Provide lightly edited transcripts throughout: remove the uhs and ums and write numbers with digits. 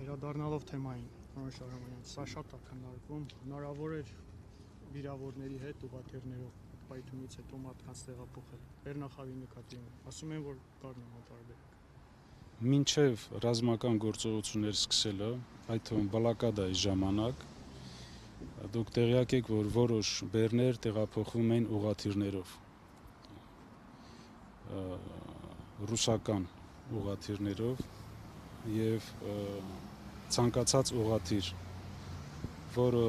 Վերադառնալով թեմային, պարոն Շահրամանյան, սա շատ է քննարկվում, հնարավոր էր վիրավորների հետ ուղղաթիռներով պայթյունից հետո մարդկանց տեղափոխել։ Բեռնախավի նկատի ունեմ, ասում են, որ կար նման տարբերակ։ Մինչև ռազմական գործողություններ սկսելը, այդ թվում բլոկադայի ժամանակ, դուք տեղյակ եք, որ որոշ բեռներ տեղափոխվում էին ուղղաթիռներով, ռուսական ուղղաթիռներով, եւ ցանկացած ուղղաթիռ, որը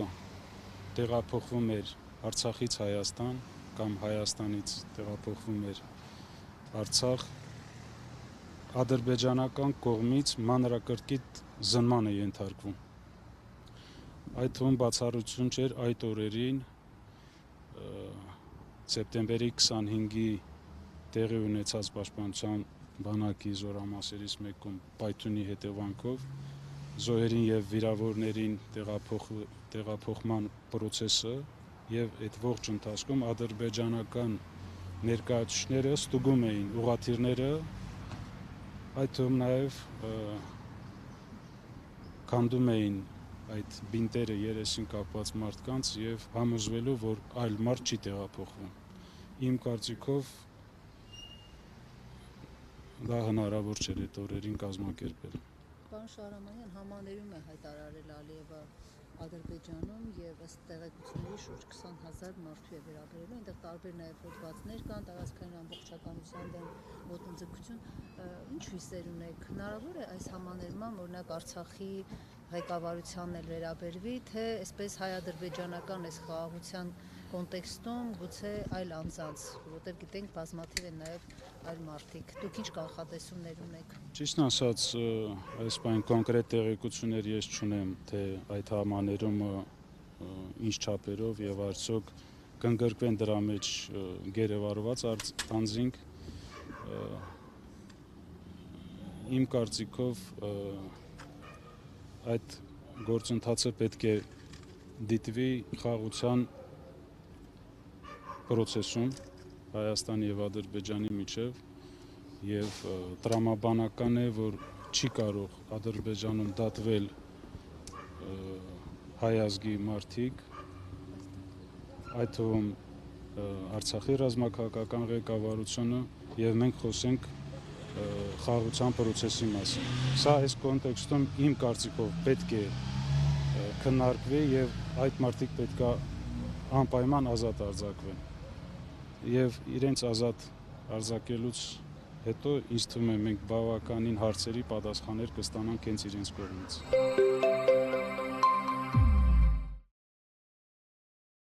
տեղափոխվում էր Արցախից Հայաստան կամ Հայաստանից տեղափոխվում էր Արցախ, ադրբեջանական կողմից մանրակրկիտ զննման է ենթարկվում։ Այդ թվում բացառություն չէր այդ օրերին սեպտեմբերի 25-ի տեղի ունեցած պաշտպանության բանակի զորամասերից մեկում պայթյունի հետևանքով զոհերին եւ վիրավորներին տեղափոխման process-ը եւ այդ ողջ ընթացքում ադրբեջանական ներկայացուցիչները ստուգում էին ուղղաթիռները, այդ թվում նաեւ քանդում էին այդ բինտերը երեսին կապված մարդկանց եւ համոզվելու, որ այլ մարդ չի տեղափոխվում։ Իմ կարծիքով դա հնարավոր չէր այդ օրերին կազմակերպել։ Պարոն Շահրամանյան, համաներում է հայտարարել Ալիևը Ադրբեջանում եւ ըստ տեղեկությունների շուրջ 20,000 մարդու է վերաբերելու, այնտեղ տարբեր նաեւ հոդվածներ կան, տարածքային ամբողջականության դեմ ոտնձգություն, ինչ հույսեր ունեք, հնարավոր է այս համաներման օրինակ Արցախի ղեկավարությանն էլ վերաբերվի, թե այսպես հայ-ադրբեջանական այս խաղաղության կոնտեքստում գուցե այլ անձանց, որովհետև գիտենք բազմաթիվ են նաև այլ մարդիկ։ Դուք ինչ կանխատեսումներ ունեք։ Ճիշտն ասած, այս բան կոնկրետ տեղեկություններ ես չունեմ, թե այդ համաներումը ինչ չափերով եւ արդյոք կընդգրկվեն դրա մեջ գերեվարված անձինք։ Իմ կարծիքով այդ գործընթացը պետք է դիտվի խաղաղության process-ում Հայաստանի եւ Ադրբեջանի միջեւ եւ տրամաբանական է, որ չի կարող Ադրբեջանում դատվել հայ ազգի մարդիկ, այդ թվում Արցախի ռազմաքաղաքական ղեկավարությունը եւ մենք խոսենք խաղաղության process-ի մասին։ Սա այս կոնտեքստում իմ կարծիքով պետք է քննարկվի եւ այդ մարդիկ պետք է անպայման ազատ արձակվեն։ Եվ իրենց ազատ արձակելուց հետո ինձ թվում է մենք բավականին հարցերի պատասխաններ կստանանք հենց իրենց կողմից։